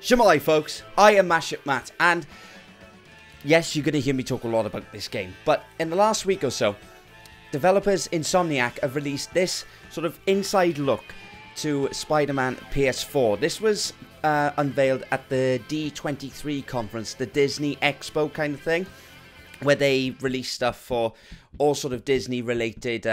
Shemai folks, I am Mashup Matt, and yes, you're going to hear me talk a lot about this game, but in the last week or so, developers Insomniac have released this sort of inside look to Spider-Man PS4. This was unveiled at the D23 conference, the Disney Expo kind of thing, where they release stuff for all sort of Disney related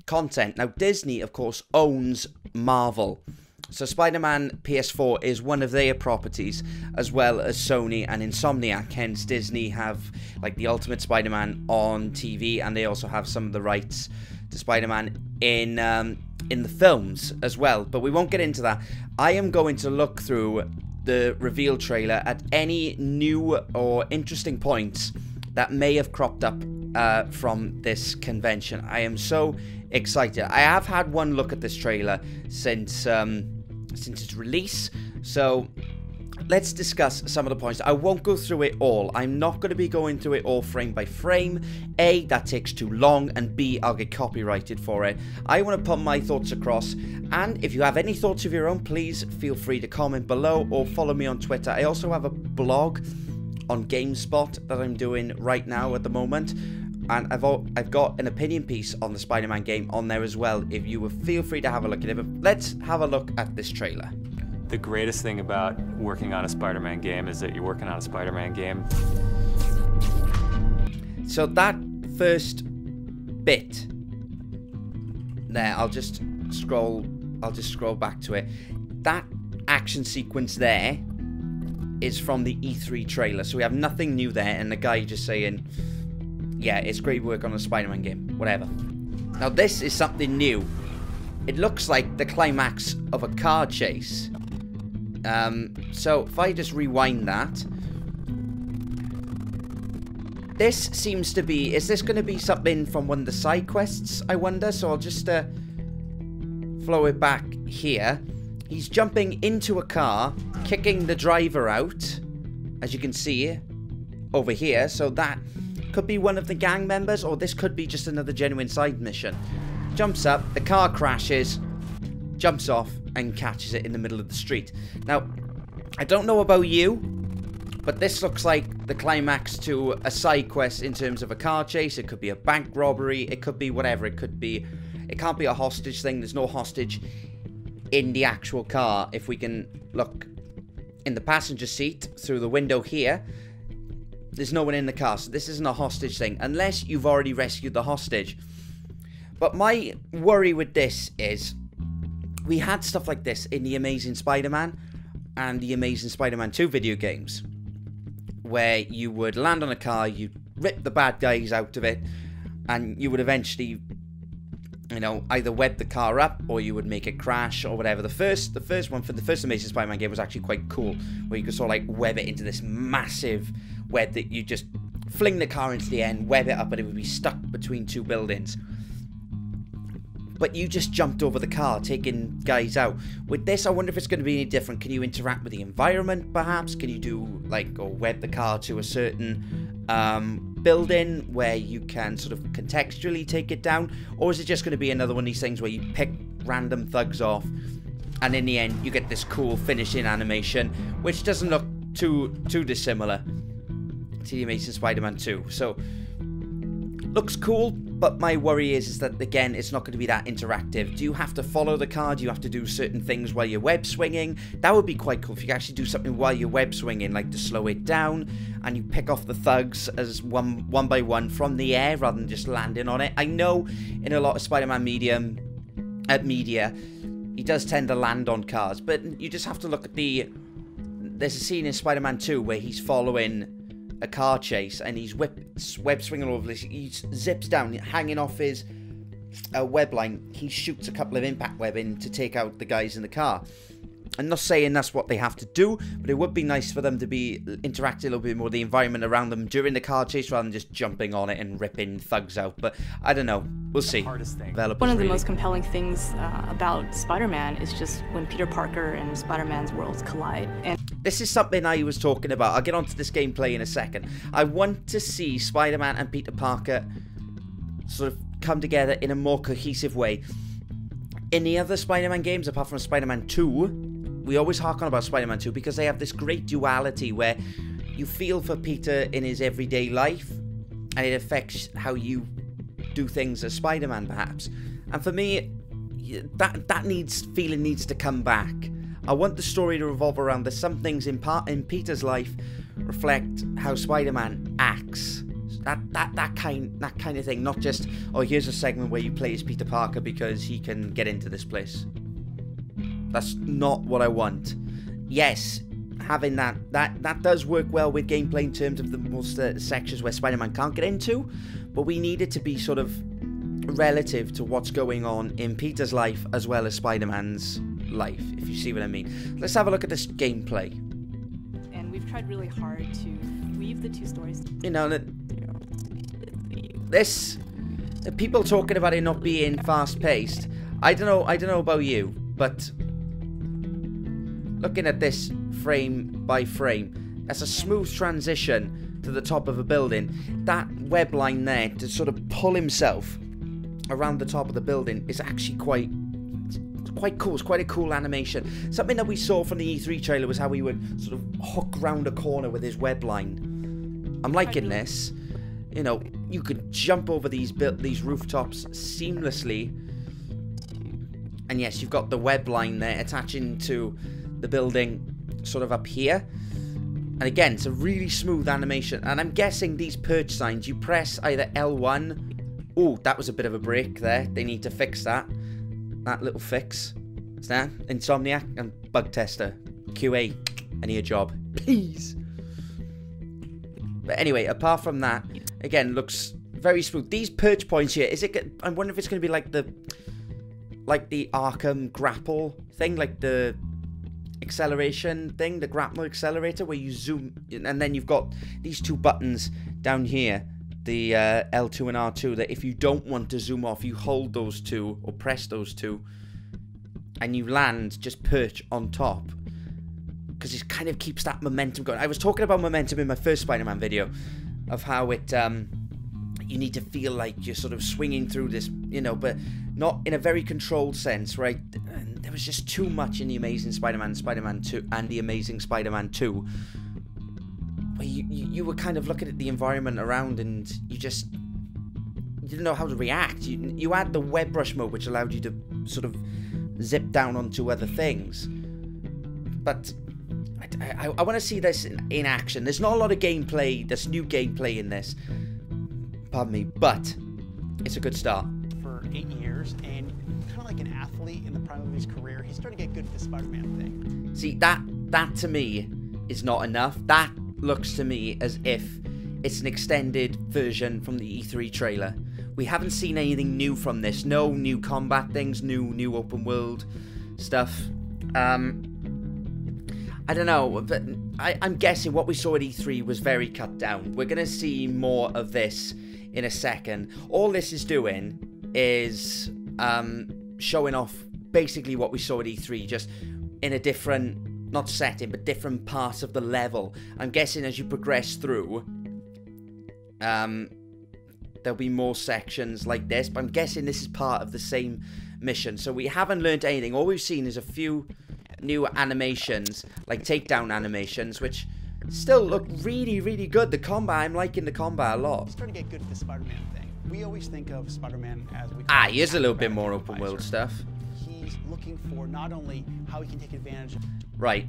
content. Now Disney of course owns Marvel, so Spider-Man PS4 is one of their properties, as well as Sony and Insomniac. Hence Disney have like the Ultimate Spider-Man on TV, and they also have some of the rights to Spider-Man in the films as well. But we won't get into that. I am going to look through the reveal trailer at any new or interesting points that may have cropped up from this convention. I am so excited. I have had one look at this trailer since its release, so let's discuss some of the points. I won't go through it all. I'm not going to be going through it all frame by frame. A, that takes too long, and B, I'll get copyrighted for it. I want to put my thoughts across, and if you have any thoughts of your own, please feel free to comment below or follow me on Twitter. I also have a blog on GameSpot that I'm doing right now at the moment, and I've got an opinion piece on the Spider-Man game on there as well. If you would feel free to have a look at it. But let's have a look at this trailer. The greatest thing about working on a Spider-Man game is that you're working on a Spider-Man game. So that first bit there, I'll just scroll back to it. That action sequence there is from the E3 trailer, so we have nothing new there, and the guy just saying, yeah, it's great work on a Spider-Man game, whatever. Now this is something new. It looks like the climax of a car chase. So if I just rewind that, this seems to be, is this going to be something from one of the side quests, I wonder? So I'll just flow it back here. He's jumping into a car, kicking the driver out, as you can see over here. So that could be one of the gang members, or this could be just another genuine side mission. Jumps up, the car crashes, jumps off, and catches it in the middle of the street. Now, I don't know about you, but this looks like the climax to a side quest in terms of a car chase. It could be a bank robbery, it could be whatever. It can't be a hostage thing. There's no hostage in the actual car. If we can look in the passenger seat through the window here, there's no one in the car, so this isn't a hostage thing, unless you've already rescued the hostage. But my worry with this is, we had stuff like this in the Amazing Spider-Man and the Amazing Spider-Man 2 video games, where you would land on a car, you'd rip the bad guys out of it, and you would eventually, you know, either web the car up or you would make it crash or whatever. The first one for the first Amazing Spider-Man game was actually quite cool, where you could sort of like web it into this massive web that you just fling the car into the end, web it up, and it would be stuck between two buildings. But you just jumped over the car, taking guys out. With this, I wonder if it's going to be any different. Can you interact with the environment, perhaps? Can you do, like, or web the car to a certain building where you can sort of contextually take it down? Or is it just going to be another one of these things where you pick random thugs off, and in the end, you get this cool finishing animation, which doesn't look too dissimilar to the Amazing Spider-Man 2. So, looks cool, but my worry is that, again, it's not going to be that interactive. Do you have to follow the car? Do you have to do certain things while you're web swinging? That would be quite cool if you actually do something while you're web swinging, like to slow it down, and you pick off the thugs as one by one from the air rather than just landing on it. I know in a lot of Spider-Man media, he does tend to land on cars, but you just have to look at there's a scene in Spider-Man 2 where he's following a car chase, and he's web swinging all over this. He zips down, hanging off his web line. He shoots a couple of impact web in to take out the guys in the car. I'm not saying that's what they have to do, but it would be nice for them to be interacting a little bit more with the environment around them during the car chase, rather than just jumping on it and ripping thugs out. But I don't know. We'll see. One of the most compelling things about Spider-Man is just when Peter Parker and Spider-Man's worlds collide. And this is something I was talking about. I'll get onto this gameplay in a second. I want to see Spider-Man and Peter Parker sort of come together in a more cohesive way. In the other Spider-Man games, apart from Spider-Man 2, we always hark on about Spider-Man 2 because they have this great duality where you feel for Peter in his everyday life, and it affects how you do things as Spider-Man, perhaps. And for me, that feeling needs to come back. I want the story to revolve around there's some things in Peter's life reflect how Spider-Man acts. That kind of thing, not just, oh, here's a segment where you play as Peter Parker because he can get into this place. That's not what I want. Yes, having that does work well with gameplay in terms of the most sections where Spider-Man can't get into, but we need it to be sort of relative to what's going on in Peter's life as well as Spider-Man's life, if you see what I mean. Let's have a look at this gameplay. And we've tried really hard to weave the two stories. You know, the people talking about it not being fast-paced. I don't know about you, but looking at this frame by frame, that's a smooth transition to the top of a building. That web line there to sort of pull himself around the top of the building is actually quite cool. It's quite a cool animation. Something that we saw from the E3 trailer was how he would sort of hook round a corner with his web line. I'm liking this. You know, you could jump over these rooftops seamlessly. And yes, you've got the web line there attaching to the building sort of up here. And again, it's a really smooth animation. And I'm guessing these perch signs, you press either L1. Oh, that was a bit of a break there. They need to fix that. That little fix. Is that Insomniac and Bug Tester. QA, I need a job. Please. But anyway, apart from that, again, looks very smooth. These perch points here, I wonder if it's going to be like the Arkham grapple thing, like the acceleration thing, the grapple accelerator, where you zoom, and then you've got these two buttons down here, the L2 and R2, that if you don't want to zoom off, you hold those two, or press those two, and you land, just perch on top. Because it kind of keeps that momentum going. I was talking about momentum in my first Spider-Man video, of how it, you need to feel like you're sort of swinging through this, you know, but not in a very controlled sense, right? And there was just too much in The Amazing Spider-Man, Spider-Man 2, and The Amazing Spider-Man 2, where you were kind of looking at the environment around and you didn't know how to react. You had the web brush mode, which allowed you to sort of zip down onto other things. But I want to see this in action. There's not a lot of gameplay, there's new gameplay in this. Pardon me, but it's a good start. For 8 years, and kind of like an athlete in the prime of his career, he's starting to get good at the Spider-Man thing. See, that to me is not enough. That looks to me as if it's an extended version from the E3 trailer. We haven't seen anything new from this. No new combat things, new open world stuff. I don't know, but I'm guessing what we saw at E3 was very cut down. We're going to see more of this in a second. All this is doing is showing off basically what we saw at E3, just in a different, not setting, but different parts of the level. I'm guessing as you progress through, there'll be more sections like this, but I'm guessing this is part of the same mission. So we haven't learned anything. All we've seen is a few new animations, like takedown animations, which still look really, really good. The combat, I'm liking the combat a lot. He's starting to get good at the Spider-Man thing. We always think of Spider-Man as here's a little bit more open world stuff. He's looking for not only how he can take advantage of... Right.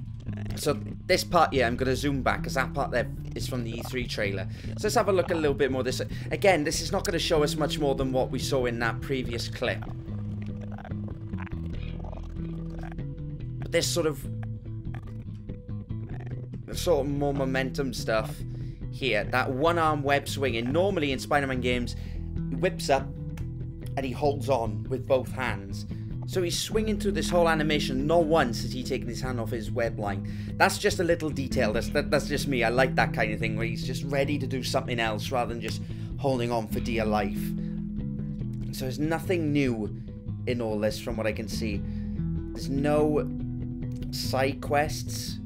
So this part, yeah, I'm going to zoom back because that part there is from the E3 trailer. So let's have a look a little bit more. This, again, this is not going to show us much more than what we saw in that previous clip. But this sort of more momentum stuff here. That one-arm web swinging. Normally in Spider-Man games, he whips up and he holds on with both hands. So he's swinging through this whole animation. Not once has he taken his hand off his web line. That's just a little detail. That's just me. I like that kind of thing where he's just ready to do something else rather than just holding on for dear life. So there's nothing new in all this from what I can see. There's no side quests.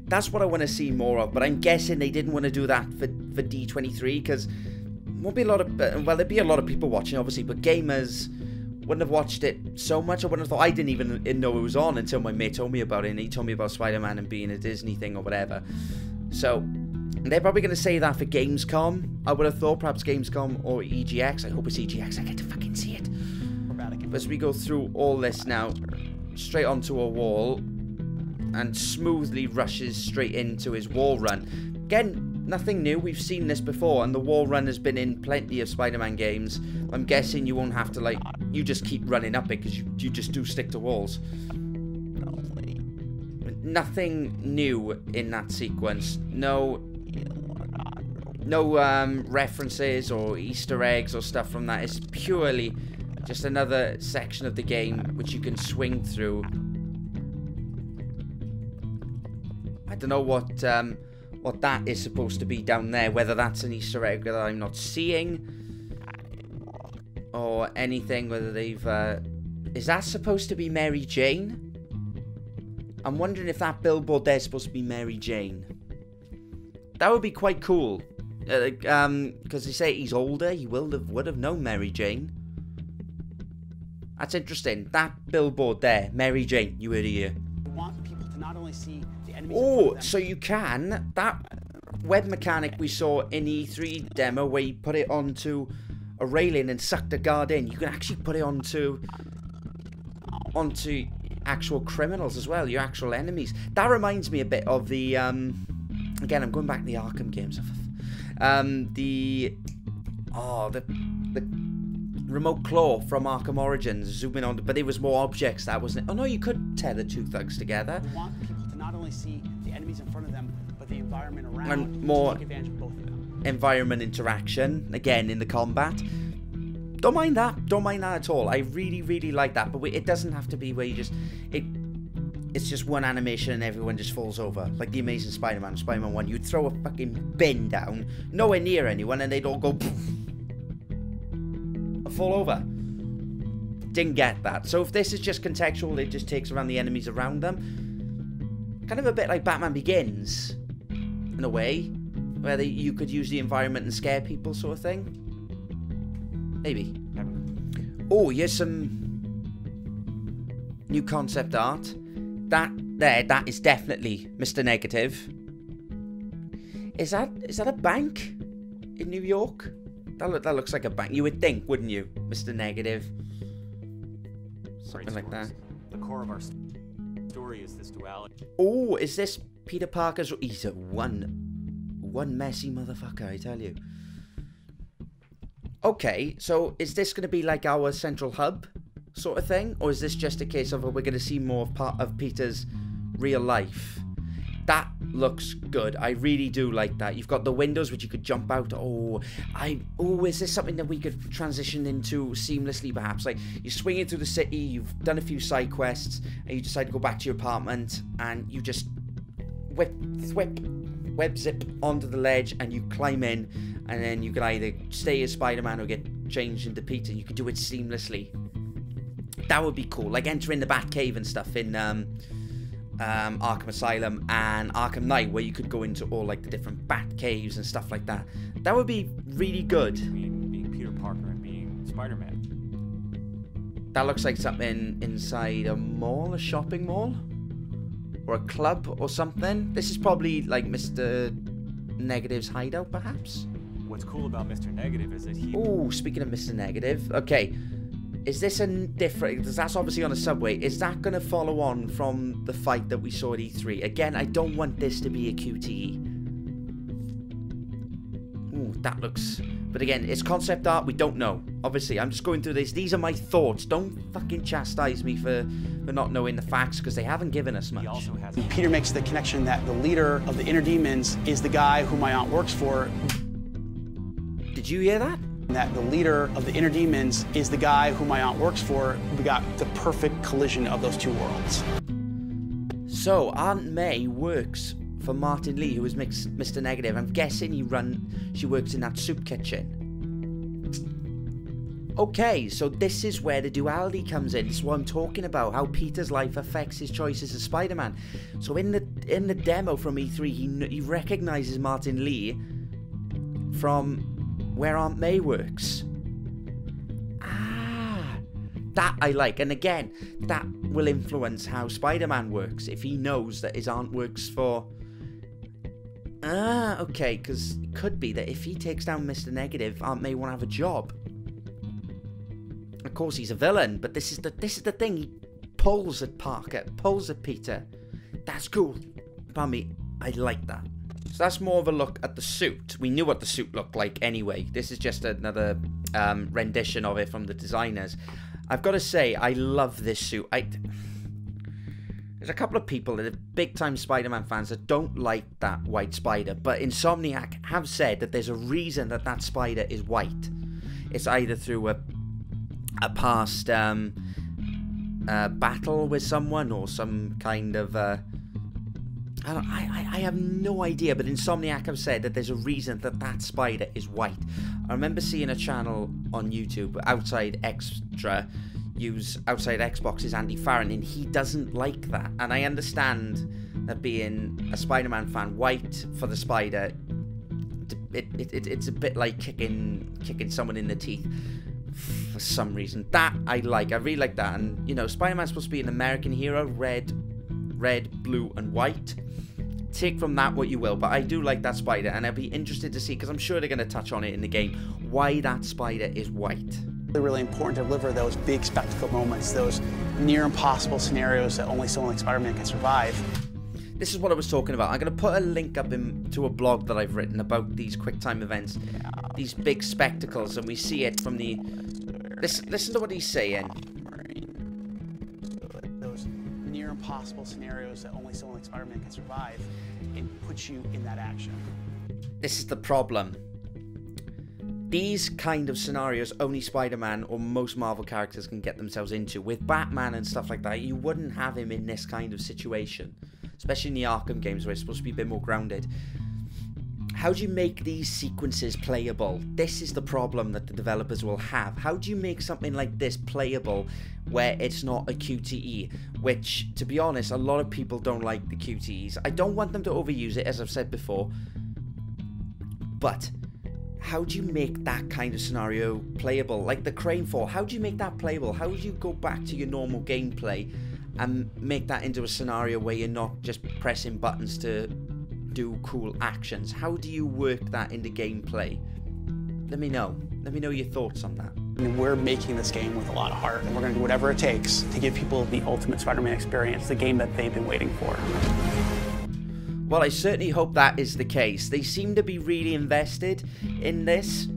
That's what I want to see more of, but I'm guessing they didn't want to do that for D23 because won't be a lot of, well, there'd be a lot of people watching obviously, but gamers wouldn't have watched it so much. I wouldn't have thought. I didn't even know it was on until my mate told me about it, and he told me about Spider-Man and being a Disney thing or whatever. So they're probably going to say that for Gamescom. I would have thought perhaps Gamescom or EGX. I hope it's EGX. I get to fucking see it. As we go through all this now, straight onto a wall, and smoothly rushes straight into his wall run. Again, nothing new. We've seen this before, and the wall run has been in plenty of Spider-Man games. I'm guessing you won't have to, like, you just keep running up it because you just do stick to walls. Nothing new in that sequence. No references or Easter eggs or stuff from that. It's purely just another section of the game which you can swing through. I don't know what that is supposed to be down there, whether that's an Easter egg that I'm not seeing or anything, whether they've is that supposed to be Mary Jane? I'm wondering if that billboard there's supposed to be Mary Jane. That would be quite cool, because they say he's older, he would have known Mary Jane. That's interesting. That billboard there, Mary Jane, you heard it here. Want people to not only see the enemies. Oh, so you can. That web mechanic we saw in the E3 demo where you put it onto a railing and suck the guard in. You can actually put it onto actual criminals as well, your actual enemies. That reminds me a bit of the again, I'm going back to the Arkham games. The remote claw from Arkham Origins, zooming on, but it was more objects, that wasn't it? Oh no, you could tether two thugs together. We want people to not only see the enemies in front of them, but the environment around, and more to take advantage of both of them. Environment interaction, again, in the combat. Don't mind that at all. I really, really like that, but it doesn't have to be where you just, it's just one animation and everyone just falls over. Like the Amazing Spider-Man, Spider-Man 1, you'd throw a fucking bin down, nowhere near anyone, and they'd all go poof, and fall over. Didn't get that. So if this is just contextual, it just takes around the enemies around them. Kind of a bit like Batman Begins, in a way, where you could use the environment and scare people, sort of thing. Maybe. Oh, here's some new concept art. That is definitely Mr. Negative. Is that a bank in New York? That looks like a bank. You would think, wouldn't you, Mr. Negative? Something like that. The core of our story is this duality. Oh, is this Peter Parker's? He's a one messy motherfucker, I tell you. Okay, so is this going to be like our central hub sort of thing? Or is this just a case of we're going to see more of Peter's real life? That looks good. I really do like that. You've got the windows which you could jump out. Oh, is this something that we could transition into seamlessly perhaps? Like, you're swinging through the city, you've done a few side quests, and you decide to go back to your apartment, and you just web zip onto the ledge, and you climb in, and then you can either stay as Spider-Man or get changed into Peter. You could do it seamlessly. That would be cool. Like entering the Batcave and stuff in Arkham Asylum and Arkham Knight, where you could go into all like the different Batcaves and stuff like that. That would be really good. Being Peter Parker and being Spider-Man. That looks like something inside a mall, a shopping mall, or a club or something. This is probably like Mr. Negative's hideout, perhaps. What's cool about Mr. Negative is that he... Oh, speaking of Mr. Negative, okay. Is this a different... That's obviously on a subway. Is that going to follow on from the fight that we saw at E3? Again, I don't want this to be a QTE. Ooh, that looks... But again, it's concept art. We don't know. Obviously, I'm just going through this. These are my thoughts. Don't fucking chastise me for not knowing the facts, because they haven't given us much. He also has... Peter makes the connection that the leader of the inner demons is the guy who my aunt works for. Did you hear that? That the leader of the inner demons is the guy who my aunt works for. We got the perfect collision of those two worlds. So, Aunt May works for Martin Lee, who is Mr. Negative. I'm guessing she works in that soup kitchen. Okay, so this is where the duality comes in. This is what I'm talking about, how Peter's life affects his choices as Spider-Man. So in the demo from E3, he recognizes Martin Lee from where Aunt May works. Ah, That I like. And again, that will influence how Spider-Man works. If he knows that his aunt works for... okay, because it could be that if he takes down Mr. Negative, Aunt May won't have a job. Of course, he's a villain, but this is the thing. He pulls at Parker, pulls at Peter. That's cool. Pardon me, I like that. So that's more of a look at the suit. We knew what the suit looked like anyway. This is just another rendition of it from the designers. I've got to say, I love this suit. There's a couple of people that are big-time Spider-Man fans that don't like that white spider, but Insomniac have said that there's a reason that that spider is white. It's either through a past battle with someone or some kind of... I have no idea, but Insomniac have said that there's a reason that that spider is white. I remember seeing a channel on YouTube, Outside Extra, use Outside Xbox's Andy Farron, and he doesn't like that. And I understand that being a Spider-Man fan, white for the spider, it's a bit like kicking someone in the teeth for some reason. That I like. I really like that. And, you know, Spider-Man's supposed to be an American hero, red, blue, and white. Take from that what you will, but I do like that spider, and I'd be interested to see, because I'm sure they're going to touch on it in the game, why that spider is white. It's really important to deliver those big spectacle moments, those near impossible scenarios that only someone like Spider-Man can survive. This is what I was talking about. I'm going to put a link up to a blog that I've written about these QuickTime events, these big spectacles, and we see it from the... Listen to what he's saying. Those near impossible scenarios that only someone like Spider-Man can survive, and puts you in that action. This is the problem. These kind of scenarios only Spider-Man or most Marvel characters can get themselves into. With Batman and stuff like that, you wouldn't have him in this kind of situation. Especially in the Arkham games where it's supposed to be a bit more grounded. How do you make these sequences playable? This is the problem that the developers will have. How do you make something like this playable where it's not a QTE? Which, to be honest, a lot of people don't like the QTEs. I don't want them to overuse it, as I've said before. But how do you make that kind of scenario playable? Like the Crane Fall, how do you make that playable? How do you go back to your normal gameplay and make that into a scenario where you're not just pressing buttons to do cool actions? How do you work that into gameplay? Let me know. Let me know your thoughts on that. I mean, we're making this game with a lot of heart, and we're going to do whatever it takes to give people the ultimate Spider-Man experience, the game that they've been waiting for. Well, I certainly hope that is the case. They seem to be really invested in this.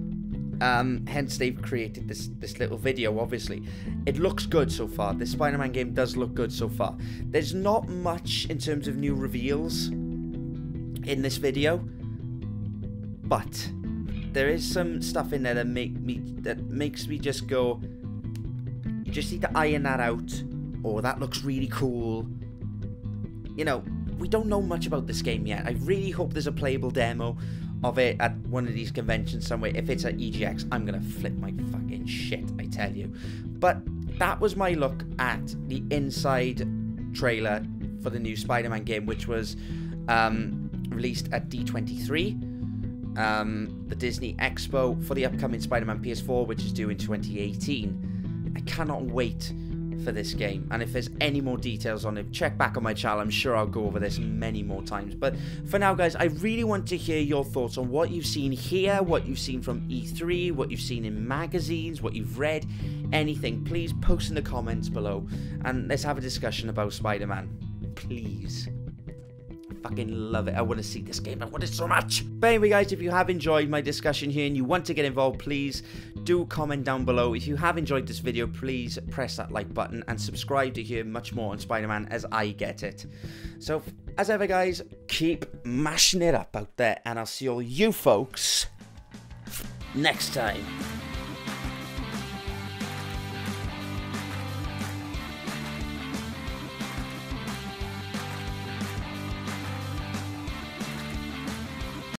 Hence they've created this little video. Obviously it looks good so far. This Spider-Man game does look good so far. There's not much in terms of new reveals in this video, but there is some stuff in there that makes me just go, you just need to iron that out. Oh, that looks really cool. You know, we don't know much about this game yet. I really hope there's a playable demo of it at one of these conventions somewhere. If it's at EGX, I'm gonna flip my fucking shit, I tell you. But that was my look at the inside trailer for the new Spider-Man game, which was released at D23, the Disney Expo, for the upcoming Spider-Man PS4, which is due in 2018. I cannot wait for this game, and if there's any more details on it, check back on my channel. I'm sure I'll go over this many more times, but for now, guys, I really want to hear your thoughts on what you've seen here, what you've seen from E3, what you've seen in magazines, what you've read, anything. Please post in the comments below, and let's have a discussion about Spider-Man, please. Fucking love it. I want to see this game. I want it so much. But anyway, guys, if you have enjoyed my discussion here and you want to get involved, please do comment down below. If you have enjoyed this video, please press that like button and subscribe to hear much more on Spider-Man as I get it. So, as ever, guys, keep mashing it up out there, and I'll see all you folks next time.